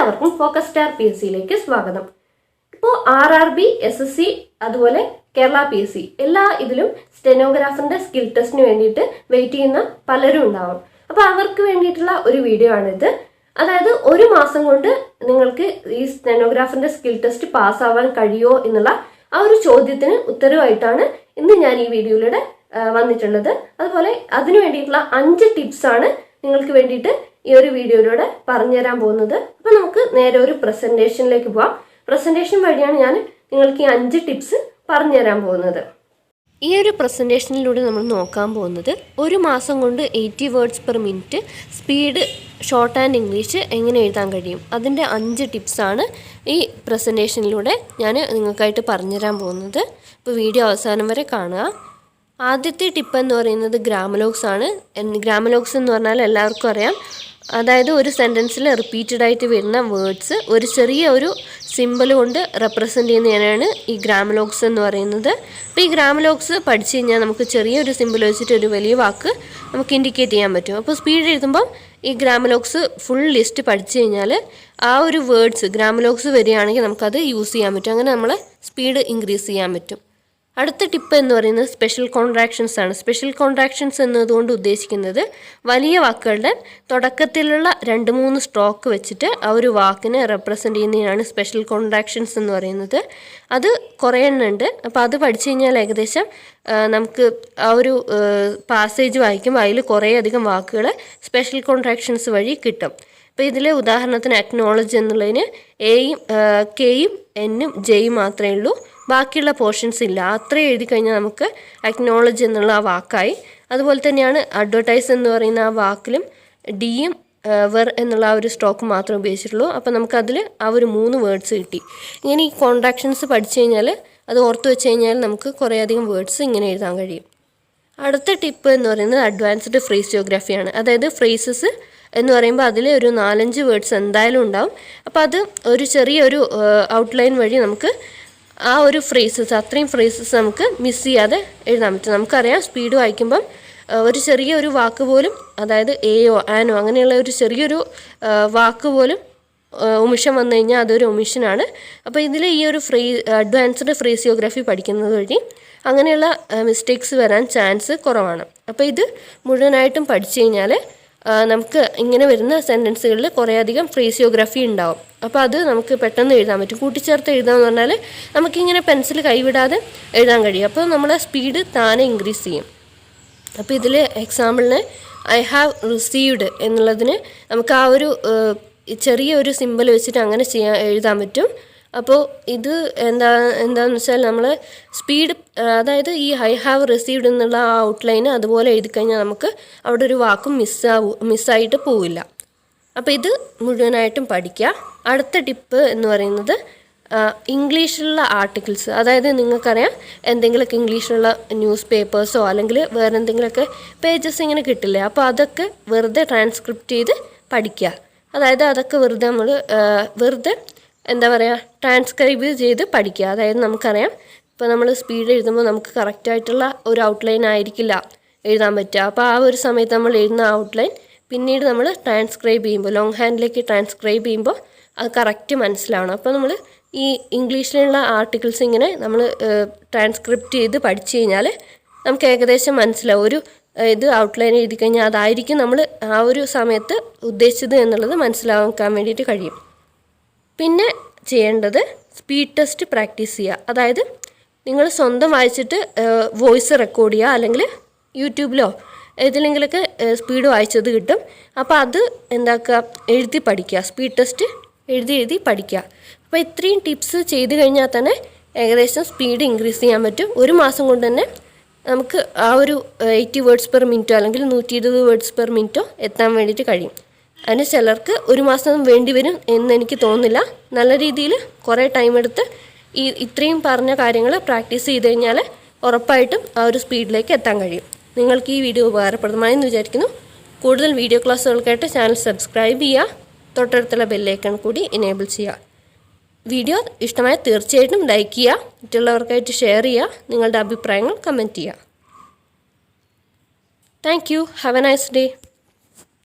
എല്ലാവർക്കും focus star PSCയിലേക്ക് സ്വാഗതം. ഇപ്പോൾ RRB, SSC അതുപോലെ കേരള PSC എല്ലാ ഇതിലും സ്റ്റെനോഗ്രാഫറിന്റെ സ്കിൽ ടെസ്റ്റിന് വേണ്ടിയിട്ട് വെയിറ്റ് ചെയ്യുന്ന പലരും ഉണ്ടാവും. അപ്പോൾ അവർക്ക് വേണ്ടിയിട്ടുള്ള ഒരു വീഡിയോ ആണിത്. അതായത് ഒരു മാസം കൊണ്ട് നിങ്ങൾക്ക് ഈ സ്റ്റെനോഗ്രാഫറിന്റെ സ്കിൽ ടെസ്റ്റ് പാസ്സാവാൻ കഴിയുമോ എന്നുള്ള ആ ഒരു ചോദ്യത്തിന് ഉത്തരവായിട്ടാണ് ഇന്ന് ഞാൻ ഈ വീഡിയോയിലൂടെ വന്നിട്ടുള്ളത്. അതുപോലെ അതിനു വേണ്ടിയിട്ടുള്ള 5 ടിപ്സ് ആണ് നിങ്ങൾക്ക് വേണ്ടിയിട്ട് ഈ ഒരു വീഡിയോയിലൂടെ പറഞ്ഞുതരാൻ പോകുന്നത്. അപ്പൊ നമുക്ക് നേരെ ഒരു പ്രസന്റേഷനിലേക്ക് പോവാം. പ്രസന്റേഷൻ വഴിയാണ് ഞാൻ നിങ്ങൾക്ക് ഈ 5 ടിപ്സ് പറഞ്ഞുതരാൻ പോകുന്നത്. ഈ ഒരു പ്രസന്റേഷനിലൂടെ നമ്മൾ നോക്കാൻ പോകുന്നത് ഒരു മാസം കൊണ്ട് 80 words per minute speed short and English എങ്ങനെ എഴുതാൻ കഴിയും, അതിൻ്റെ 5 ടിപ്സാണ് ഈ പ്രസന്റേഷനിലൂടെ ഞാൻ നിങ്ങൾക്കായിട്ട് പറഞ്ഞുതരാൻ പോകുന്നത്. അപ്പോൾ വീഡിയോ അവസാനം വരെ കാണുക. ആദ്യത്തെ ടിപ്പ് എന്ന് പറയുന്നത് ഗ്രാമലോഗ്സ് ആണ്. ഗ്രാമലോഗ്സ് എന്ന് പറഞ്ഞാൽ എല്ലാവർക്കും അറിയാം, അതായത് ഒരു സെൻറ്റൻസിൽ റിപ്പീറ്റഡ് ആയിട്ട് വരുന്ന വേർഡ്സ് ഒരു ചെറിയ ഒരു സിമ്പിൾ കൊണ്ട് റെപ്രസെൻ്റ് ചെയ്യുന്നതിനാണ് ഈ ഗ്രാമലോഗ്സ് എന്ന് പറയുന്നത്. അപ്പോൾ ഈ ഗ്രാമലോഗ്സ് പഠിച്ചു കഴിഞ്ഞാൽ നമുക്ക് ചെറിയൊരു സിമ്പിൾ വെച്ചിട്ട് ഒരു വലിയ വാക്ക് നമുക്ക് ഇൻഡിക്കേറ്റ് ചെയ്യാൻ പറ്റും. അപ്പോൾ സ്പീഡ് എഴുതുമ്പം ഈ ഗ്രാമലോഗ്സ് ഫുൾ ലിസ്റ്റ് പഠിച്ചു കഴിഞ്ഞാൽ ആ ഒരു വേർഡ്സ് ഗ്രാമലോഗ്സ് വരികയാണെങ്കിൽ നമുക്കത് യൂസ് ചെയ്യാൻ പറ്റും. അങ്ങനെ നമ്മളെ സ്പീഡ് ഇൻക്രീസ് ചെയ്യാൻ പറ്റും. അടുത്ത ടിപ്പ് എന്ന് പറയുന്നത് സ്പെഷ്യൽ കോൺട്രാക്ഷൻസ് ആണ്. സ്പെഷ്യൽ കോൺട്രാക്ഷൻസ് എന്നതുകൊണ്ട് ഉദ്ദേശിക്കുന്നത് വലിയ വാക്കുകളുടെ തുടക്കത്തിലുള്ള 2-3 സ്ട്രോക്ക് വെച്ചിട്ട് ആ ഒരു വാക്കിനെ റെപ്രസെൻ്റ് ചെയ്യുന്നതിനാണ് സ്പെഷ്യൽ കോൺട്രാക്ഷൻസ് എന്ന് പറയുന്നത്. അത് കുറേ എണ്ണം ഉണ്ട്. അപ്പോൾ അത് പഠിച്ചു കഴിഞ്ഞാൽ ഏകദേശം നമുക്ക് ആ ഒരു പാസേജ് വായിക്കുമ്പോൾ അതിൽ കുറേ അധികം വാക്കുകൾ സ്പെഷ്യൽ കോൺട്രാക്ഷൻസ് വഴി കിട്ടും. അപ്പോൾ ഇതിൽ ഉദാഹരണത്തിന് അക്നോളജ് എന്നുള്ളതിന് എയും കെയും എന്നും ജെയും മാത്രമേ ഉള്ളൂ, ബാക്കിയുള്ള പോർഷൻസ് ഇല്ല. അത്രയും എഴുതി കഴിഞ്ഞാൽ നമുക്ക് അക്നോളജ് എന്നുള്ള ആ വാക്കായി. അതുപോലെ തന്നെയാണ് അഡ്വർടൈസ് എന്ന് പറയുന്ന ആ വാക്കിലും ഡിയും വെർ എന്നുള്ള ആ ഒരു സ്ട്രോക്ക് മാത്രമേ ഉപയോഗിച്ചിട്ടുള്ളൂ. അപ്പോൾ നമുക്കതിൽ ആ ഒരു 3 വേർഡ്സ് കിട്ടി. ഇങ്ങനെ ഈ കോൺട്രാക്ഷൻസ് പഠിച്ചു കഴിഞ്ഞാൽ അത് ഓർത്ത് വെച്ച് കഴിഞ്ഞാൽ നമുക്ക് കുറേയധികം വേർഡ്സ് ഇങ്ങനെ എഴുതാൻ കഴിയും. അടുത്ത ടിപ്പ് എന്ന് പറയുന്നത് അഡ്വാൻസ്ഡ് ഫ്രേസിയോഗ്രാഫിയാണ്. അതായത് ഫ്രേസസ് എന്ന് പറയുമ്പോൾ അതിൽ ഒരു 4-5 വേർഡ്സ് എന്തായാലും ഉണ്ടാവും. അപ്പോൾ അത് ഒരു ചെറിയൊരു ഔട്ട്ലൈൻ വഴി നമുക്ക് ആ ഒരു ഫ്രേസസ് അത്രയും ഫ്രേസസ് നമുക്ക് മിസ് ചെയ്യാതെ എഴുതാൻ പറ്റും. നമുക്കറിയാം സ്പീഡ് വായിക്കുമ്പം ഒരു ചെറിയൊരു വാക്ക് പോലും, അതായത് എയോ ആനോ അങ്ങനെയുള്ള ഒരു ചെറിയൊരു വാക്ക് പോലും ഒമിഷൻ വന്നു കഴിഞ്ഞാൽ അതൊരു ഒമിഷനാണ്. അപ്പോൾ ഇതിൽ ഈ ഒരു അഡ്വാൻസ്ഡ് ഫ്രേസിയോഗ്രാഫി പഠിക്കുന്നത് വഴി അങ്ങനെയുള്ള മിസ്റ്റേക്സ് വരാൻ ചാൻസ് കുറവാണ്. അപ്പോൾ ഇത് മുഴുവനായിട്ടും പഠിച്ചു കഴിഞ്ഞാൽ നമുക്ക് ഇങ്ങനെ വരുന്ന സെൻറ്റൻസുകളിൽ കുറേയധികം ഫ്രേസിയോഗ്രാഫി ഉണ്ടാവും. അപ്പോൾ അത് നമുക്ക് പെട്ടെന്ന് എഴുതാൻ പറ്റും. കൂട്ടിച്ചേർത്ത് എഴുതാമെന്ന് പറഞ്ഞാൽ നമുക്കിങ്ങനെ പെൻസിൽ കൈവിടാതെ എഴുതാൻ കഴിയും. അപ്പോൾ നമ്മളെ സ്പീഡ് താനെ ഇൻക്രീസ് ചെയ്യും. അപ്പോൾ ഇതിൽ എക്സാമ്പിളിന് ഐ ഹാവ് റിസീവ്ഡ് എന്നുള്ളതിന് നമുക്ക് ആ ഒരു ചെറിയൊരു സിമ്പിൾ വെച്ചിട്ട് അങ്ങനെ എഴുതാൻ പറ്റും. അപ്പോൾ ഇത് എന്താണെന്ന് വെച്ചാൽ നമ്മൾ സ്പീഡ്, അതായത് ഈ ഐ ഹാവ് റിസീവ്ഡ് എന്നുള്ള ആ ഔട്ട്ലൈന് അതുപോലെ എഴുതി കഴിഞ്ഞാൽ നമുക്ക് അവിടെ ഒരു വാക്കും മിസ്സായിട്ട് പോവില്ല. അപ്പോൾ ഇത് മുഴുവനായിട്ടും പഠിക്കുക. അടുത്ത ടിപ്പ് എന്ന് പറയുന്നത് ഇംഗ്ലീഷിലുള്ള ആർട്ടിക്കിൾസ്. അതായത് നിങ്ങൾക്കറിയാം എന്തെങ്കിലുമൊക്കെ ഇംഗ്ലീഷിലുള്ള ന്യൂസ് പേപ്പേഴ്സോ അല്ലെങ്കിൽ വേറെ എന്തെങ്കിലുമൊക്കെ പേജസ് ഇങ്ങനെ കിട്ടില്ലേ, അപ്പോൾ അതൊക്കെ വെറുതെ ട്രാൻസ്ക്രിപ്റ്റ് ചെയ്ത് പഠിക്കുക. അതായത് അതൊക്കെ വെറുതെ നമ്മൾ എന്താ പറയുക ട്രാൻസ്ക്രൈബ് ചെയ്ത് പഠിക്കുക. അതായത് നമുക്കറിയാം ഇപ്പോൾ നമ്മൾ സ്പീഡ് എഴുതുമ്പോൾ നമുക്ക് കറക്റ്റായിട്ടുള്ള ഒരു ഔട്ട്ലൈൻ ആയിരിക്കില്ല എഴുതാൻ പറ്റുക. അപ്പോൾ ആ ഒരു സമയത്ത് നമ്മൾ എഴുതുന്ന ഔട്ട്ലൈൻ പിന്നീട് നമ്മൾ ട്രാൻസ്ക്രൈബ് ചെയ്യുമ്പോൾ ലോങ് ഹാൻഡിലേക്ക് ട്രാൻസ്ക്രൈബ് ചെയ്യുമ്പോൾ അത് കറക്റ്റ് മനസ്സിലാവണം. അപ്പോൾ നമ്മൾ ഈ ഇംഗ്ലീഷിലുള്ള ആർട്ടിക്കിൾസ് ഇങ്ങനെ നമ്മൾ ട്രാൻസ്ക്രിപ്റ്റ് ചെയ്ത് പഠിച്ചു കഴിഞ്ഞാൽ നമുക്ക് ഏകദേശം മനസ്സിലാവും. ഒരു ഇത് ഔട്ട്ലൈൻ എഴുതി കഴിഞ്ഞാൽ അതായിരിക്കും നമ്മൾ ആ ഒരു സമയത്ത് ഉദ്ദേശിച്ചത് എന്നുള്ളത് മനസ്സിലാക്കാൻ വേണ്ടിയിട്ട് കഴിയും. പിന്നെ ചെയ്യേണ്ടത് സ്പീഡ് ടെസ്റ്റ് പ്രാക്ടീസ് ചെയ്യുക. അതായത് നിങ്ങൾ സ്വന്തം വായിച്ചിട്ട് വോയിസ് റെക്കോർഡ് ചെയ്യുക, അല്ലെങ്കിൽ യൂട്യൂബിലോ ഏതിലെങ്കിലൊക്കെ സ്പീഡ് വായിച്ചത് കിട്ടും. അപ്പോൾ അത് എന്താക്കുക, എഴുതി പഠിക്കുക. സ്പീഡ് ടെസ്റ്റ് എഴുതി പഠിക്കുക. അപ്പോൾ ഇത്രയും ടിപ്സ് ചെയ്ത് കഴിഞ്ഞാൽ തന്നെ ഏകദേശം സ്പീഡ് ഇൻക്രീസ് ചെയ്യാൻ പറ്റും. ഒരു മാസം കൊണ്ട് തന്നെ നമുക്ക് ആ ഒരു 80 വേർഡ്സ് പെർ മിനിറ്റോ അല്ലെങ്കിൽ 120 വേർഡ്സ് പെർ മിനിറ്റോ എത്താൻ വേണ്ടിയിട്ട് കഴിയും. അതിന് ചിലർക്ക് ഒരു മാസം വേണ്ടി വരും എന്നെനിക്ക് തോന്നുന്നില്ല. നല്ല രീതിയിൽ കുറേ ടൈം എടുത്ത് ഇത്രയും പറഞ്ഞ കാര്യങ്ങൾ പ്രാക്ടീസ് ചെയ്ത് കഴിഞ്ഞാൽ ഉറപ്പായിട്ടും ആ ഒരു സ്പീഡിലേക്ക് എത്താൻ കഴിയും. നിങ്ങൾക്ക് ഈ വീഡിയോ ഉപകാരപ്രദമായെന്ന് വിചാരിക്കുന്നു. കൂടുതൽ വീഡിയോ ക്ലാസ്സുകൾക്കായിട്ട് ചാനൽ സബ്സ്ക്രൈബ് ചെയ്യുക, തൊട്ടടുത്തുള്ള ബെല്ലൈക്കൺ കൂടി എനേബിൾ ചെയ്യുക. വീഡിയോ ഇഷ്ടമായ തീർച്ചയായിട്ടും ലൈക്ക് ചെയ്യുക, മറ്റുള്ളവർക്കായിട്ട് ഷെയർ ചെയ്യുക, നിങ്ങളുടെ അഭിപ്രായങ്ങൾ കമൻറ്റ് ചെയ്യുക. Thank you. Have A nice day.